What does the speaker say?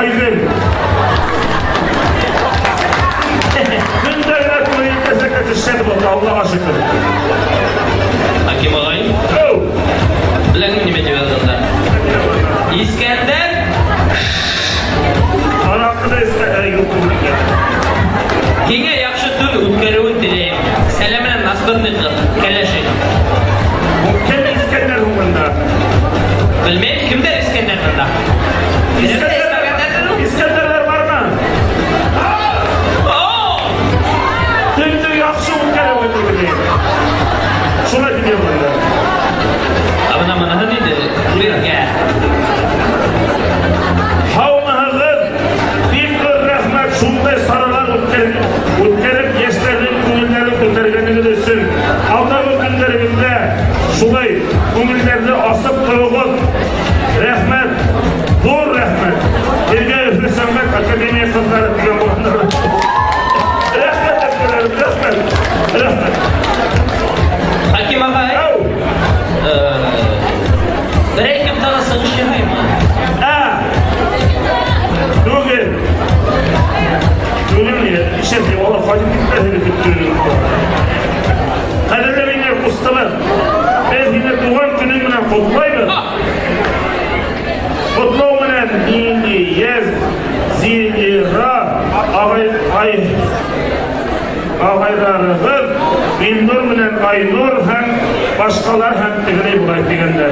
Aydın. Gündələ koyun kəsə-kəsə şəhid oldu, Allah'a şükür. Hakim ağay, bilen mi nime diyor adamlar? İskender! Anaqıda İskender yurtunu gel. Kenge yakşı tül ütkörüvün dileyim. Selamına nasırını kıl, keleşi. Kim İskender hukunda? Bilmeyim, kimdir İskender bunda? İskenderler var mı? Tündü yakşı ütkörüvün dileyim. Şuna gidiyor bunda. Abına bana da dedi, buyurun gel. Havmahızın bir rahmet şunday sarılar ütkörüp gençlerin ko'ngilleri ko'targanini bilsin. Alдағы günlerimizde şulay ko'ngillerni asıp ko'yg'in. Rahmet, zo'r rahmet. Birga Efesanbek Akademiya qizlari degan bo'lar. Rahmet akalarim, rahmet. Rahmet. Hakim ağay, bir daha sığış yapayım mı? Bugün ya, işe bir ola fayda bitmedi bütünlüğü. Kaderlerine ustalar, ben yine doğum günümden kutlayım. Kutlamının dini, yez, zili, ra, ağaylarıdır. Bin nur menen ay nur hem başkalar hem tigri bulayıp degenler.